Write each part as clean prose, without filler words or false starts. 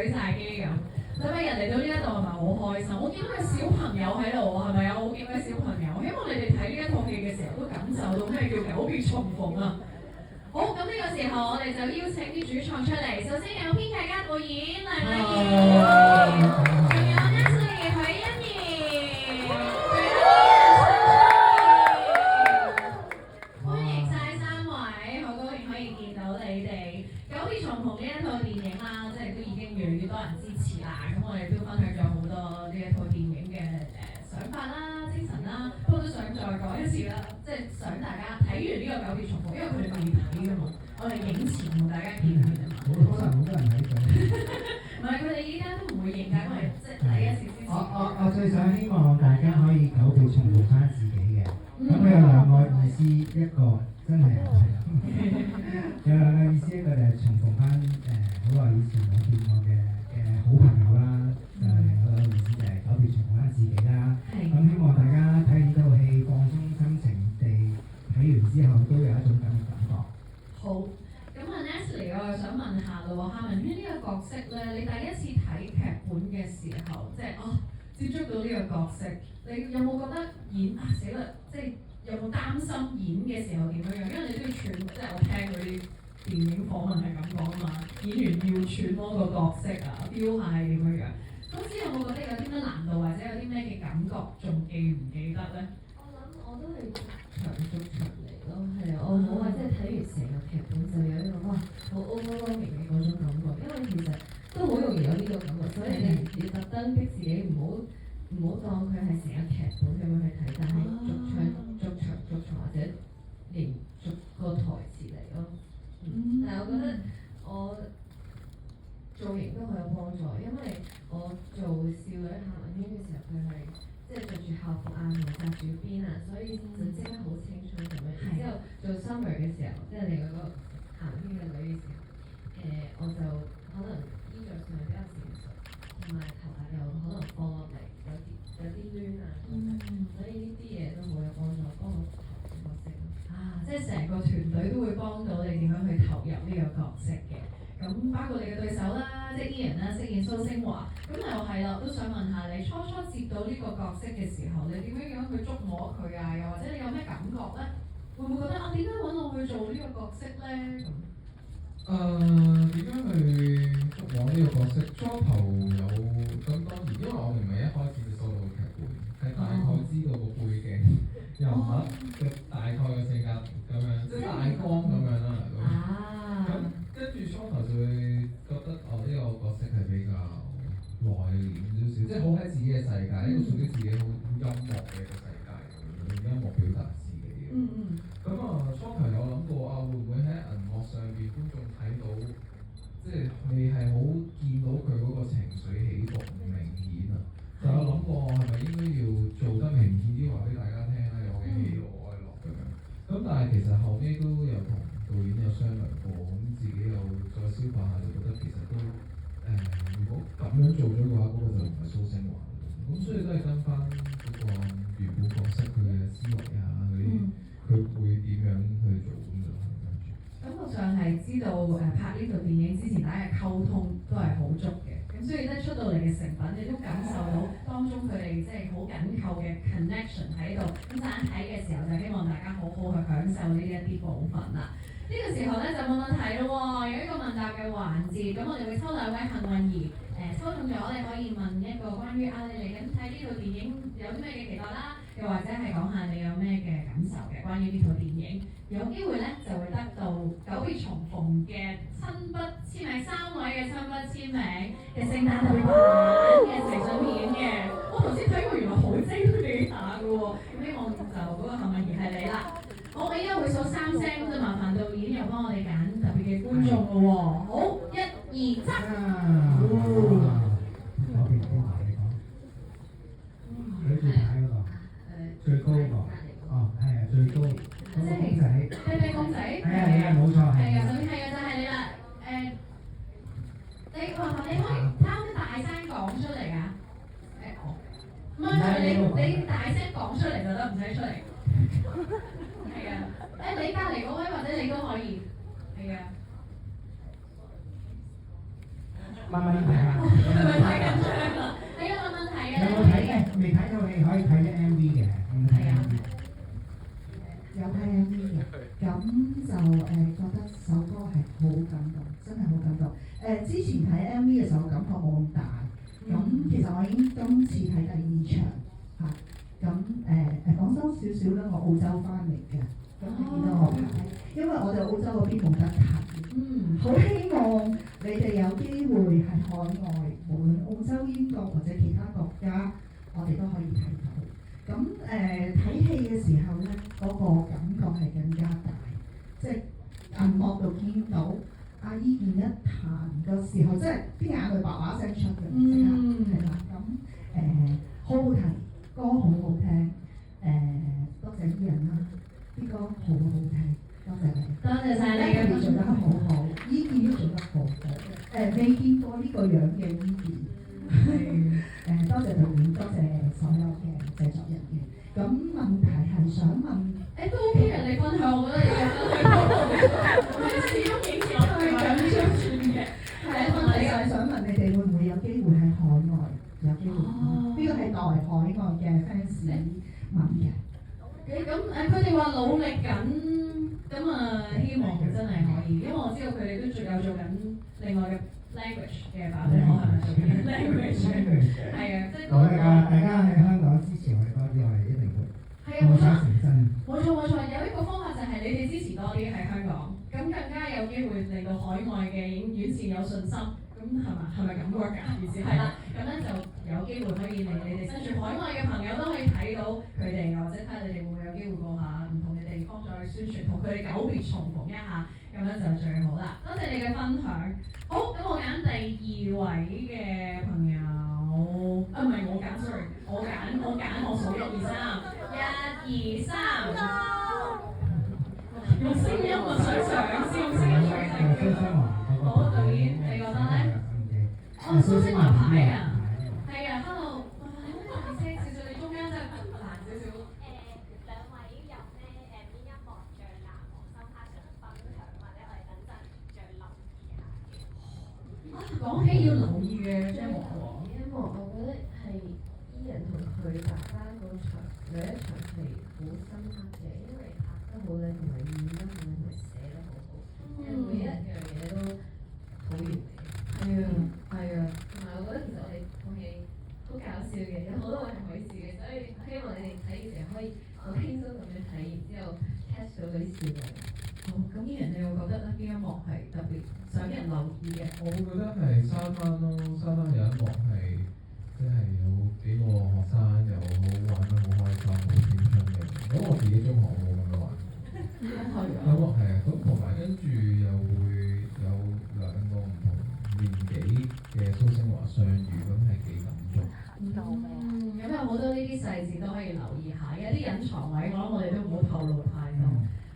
舉晒機咁。使唔使人嚟到呢一度係咪好開心？我見到有小朋友喺度喎，係咪有好幾位小朋友？希望你哋睇呢一套戲嘅時候都感受到咩叫久別重逢啊！好，咁呢個時候我哋就邀請啲主創出嚟。首先有編劇加導演梁麗妍，仲有 Natalie 許欣怡，仲有歡迎晒三位，好高興可以見到你哋。久別重逢呢一套電影啦，即係都已經越嚟越多人支持啦。咁我哋都分享咗好多呢一套電影嘅想法啦、精神啦，不過都想再講一次啦，即係想大家睇完呢個久別重逢，因為佢哋未睇㗎嘛，我哋影前同大家見面啊嘛。可能好多人睇咗。唔係佢哋依家都唔會認㗎，因為即係第一次支持。我最想希望大家可以久別重逢翻自己嘅。咁佢有兩個意思，一個真係有兩個意思，一個就係重逢翻好耐以前我見過嘅好朋友啦，就係另外一個意思就係久別重逢翻自己啦。咁希望大家睇呢套戲放鬆心情地睇完之後都有一種咁嘅感覺。好，咁啊 Natalie 我又想問下咯喎，夏文軒呢個角色咧，你第一次睇劇本嘅時候，即係接觸到呢個角色，你有冇覺得演死啦？即係有冇擔心演嘅時候點樣樣？因為你都要揣摩，即係我聽嗰啲電影訪問係咁講啊嘛，演員要揣摩個角色啊，標下係點樣樣。嗰時有冇覺得有啲咩難度，或者有啲咩嘅感覺，仲記唔記得咧？我諗我都係長逐長嚟咯，係啊，我冇話即係睇完成個劇本就有一個哇好 overwhelming 嘅嗰種感覺，因為其實都好容易有呢個感覺，所以你特登逼自己唔好當佢係成個劇本咁樣去睇，但係逐場或者連逐個台詞嚟咯。但係我覺得我造型都好有幫助，因為我做少女夏文軒嘅時候，佢係即係着住校服啊，同紮住辮啊，所以就即刻好青春咁樣。然之後做 summer 嘅時候，即係另外嗰個夏文軒嘅女嘅時候，我就可能衣着上比較成熟，同埋頭髮又可能放落嚟有啲攣啊，所以呢啲嘢都好有幫助，幫我投入角色。即係成個團隊都會幫到你點樣去投入呢個角色嘅。咁包括你嘅對手啦，即係 Ian 啦，飾演蘇星華。咁又係啦，都想問下你初接到呢個角色嘅時候，你點樣去捉摸佢啊？又或者你有咩感覺咧？會唔會覺得點解揾我去做呢個角色咧？點樣去捉摸呢個角色？初頭有咁當然，因為我唔係一開始就收到個劇本，係大概知道個背景、人物嘅大概嘅性格咁樣，即係大綱咁樣啦。咁跟住初頭就會覺得呢個角色係比較內斂少少，即係好喺自己嘅世界，一個屬於自己好音樂嘅一個世界，用音樂表達自己嘅。咁初頭有諗過會唔會喺銀幕上邊觀眾睇到，即係你係好見到佢嗰個情緒起伏唔明顯啊？就有諗過係咪應該要做得明顯啲，話俾大家聽啦，有嘅喜怒哀樂咁樣。咁但係其實後尾都有同導演有商量過，咁自己又再消化下，就覺得其實都如果咁樣做咗嘅話，嗰個就唔係蘇星華。咁所以都係跟翻嗰個原本角色佢嘅思維啊，佢會點樣去做咁就跟住。感覺上係知道拍呢套電影之前大家嘅溝通都係好足嘅，咁所以咧出到嚟嘅成品你都感受到當中佢哋即係好緊扣嘅 connection 喺度。咁陣間睇嘅時候就希望大家好好去享受呢一啲部分啦。呢個時候咧就冇問題咯喎，有一個問答嘅環節，咁我哋會抽兩位幸運兒，抽中咗你可以問一個關於你嚟緊睇呢套電影有啲咩嘅期待啦，又或者係講下你有咩嘅感受嘅關於呢套電影，有機會咧就會得到久別重逢嘅親筆簽名3位嘅親筆簽名嘅聖誕特別版嘅明信片嘅。我頭先睇過原來好精美下嘅喎，咁希望就嗰個幸運兒係你啦。我依家會數3聲，咁就麻煩導演又幫我哋揀特別嘅觀眾咯喎。好，1、2、3。我邊同你講，你最睇嗰個，最高嗰個，係啊，最高嗰個公仔，飛飛公仔，係啊，冇錯，係啊，首先係啊，就係你啦。你麻煩你可以貪大聲講出嚟㗎。唔係你大聲講出嚟就得，唔使出嚟。係啊，你隔離嗰位或者你都可以。係啊。問問題啊！係咪太緊張啦？係啊，問問題啊！有冇睇嘅？未睇套戲可以睇啲 MV 嘅，有冇睇 MV？有睇 MV 嘅，咁就覺得首歌係好感動，真係好感動。之前睇 MV 嘅時候感覺冇咁大，咁其實我已經今次睇第2場嚇，咁講多少少啦，我澳洲翻嚟嘅，咁你見到我牌，因為我哋澳洲嗰邊冇得睇，好希望你哋有機會係海外，無論澳洲、英國或者其他國家，我哋都可以睇到。咁睇戲嘅時候咧，嗰個感覺係更加大，即係銀幕度見到阿伊健一彈嘅時候，即係啲眼淚叭叭聲出嘅，即刻係啦。咁好好睇，歌好好聽，多謝啲人啦，啲歌好好聽，多謝你，多謝晒你嘅你做得好好，伊健都做得好好，未見過呢個樣嘅伊健。多謝導演，多謝所有嘅製作人嘅。咁問題係想問，都 OK 嘅，你分享，我覺得你嘅分享，始終影前都係緊張轉嘅。問題係想問你哋會唔會有機會喺海外有機會？呢個係代海外嘅 fans 問嘅。咁佢哋話努力緊，咁希望真係可以，因為我知道佢哋都仲有做緊另外嘅。language 嘅版本，我係咪做緊 language？係啊，即係好啊！大家喺香港支持我哋多啲，我哋一定會冇差成真。冇錯冇錯，有一個方法就係你哋支持多啲喺香港，咁更加有機會令到海外嘅影院線有信心。咁係嘛？係咪咁 work 㗎？意思係啦，咁咧就有機會可以令你哋身處海外嘅朋友都可以睇到佢哋，或者睇下你哋會唔會有機會過下唔同嘅地方再宣傳，同佢哋久別重逢一下。咁樣就最好啦，多謝你嘅分享。好，咁我揀第2位嘅朋友，唔係我揀 ，sorry， 我數1、2、3，1、2、3，用聲音啊，想嘗試用聲音取勝。好，導演，你覺得咧？蘇星華牌啊，係啊 ，hello， 哇，你好大聲少少，你中間真係難少少。兩位有咩邊一幕最難忘深刻想分享，或者我哋等陣最留意下嘅？講起要留意嘅張幕喎，呢一幕我覺得係伊人同佢爸爸嗰場有一場係好深刻嘅，因為拍得好靚，同埋演得好，同埋寫得好好，每一樣嘢都好完美。係啊，同埋我覺得其實我哋套戲好搞笑嘅，有好多位係可以笑嘅，所以希望你哋睇嘅時候可以好輕鬆咁樣睇，然之後 catch 到嗰啲笑位。好，咁依人你會覺得咧邊一幕係特別想人留意嘅？我會覺得係沙灘咯，沙灘有一幕係即係有幾個學生又好玩得好開心，好青春嘅。咁我自己中學冇咁樣玩。有幕係啊，咁同埋跟住又會有2個唔同年紀嘅蘇星華相遇，咁係幾感觸。咁有好多呢啲細節都可以留意下，有啲隱藏位，我諗我哋都唔好透露太多，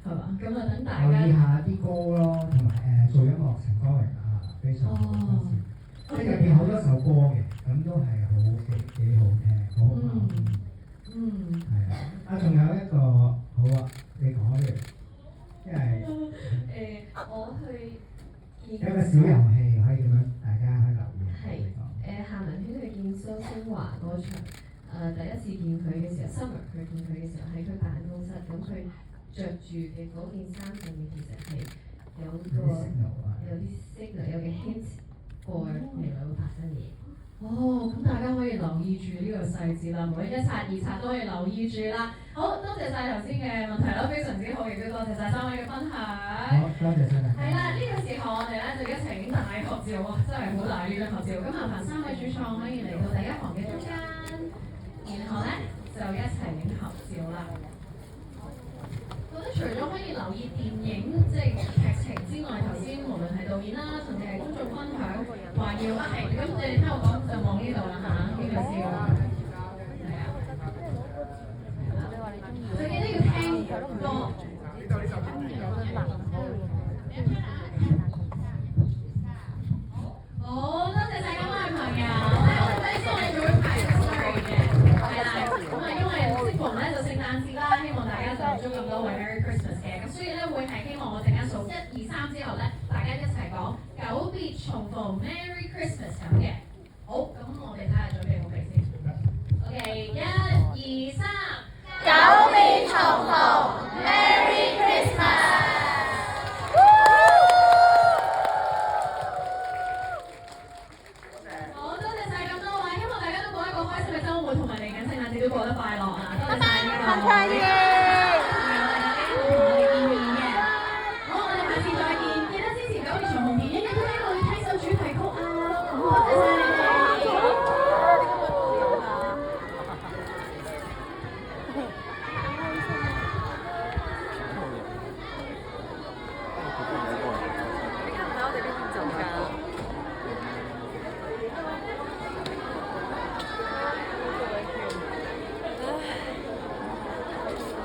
係嘛？咁啊，等大家留意下啲歌咯，同埋做音樂陳歌榮啊，非常好多時，即係入邊好多首歌嘅，咁都係幾好聽，好好聽。係啊，仲有一個好啊，你講嘅，因為我去見有個小遊戲可以咁樣，大家可以留意。係夏文軒去見蘇星華嗰場，第一次見佢嘅時候 ，Summer 佢見佢嘅時候喺佢辦公室，咁佢着住嘅嗰件衫上面其實係有啲 signal， 有嘅 hint 過未來會發生嘢。咁大家可以留意住呢個細節啦，無論1刷2刷都可以留意住啦。好，多謝晒頭先嘅問題啦，非常之好，亦都多謝晒3位嘅分享。好，多謝晒大家。係啦，呢個時候我哋咧就一齊影大合照喎，真係好大呢張合照。咁麻煩3位主創可以嚟到第一行嘅中間，然後咧就一齊影合照啦。覺得除咗可以留意電影即係劇情之外，頭先無論係導演啦，甚至係觀眾分享話要係咁，你哋聽我講就望呢度啦嚇，呢度先喎。係啊，最記得要聽歌。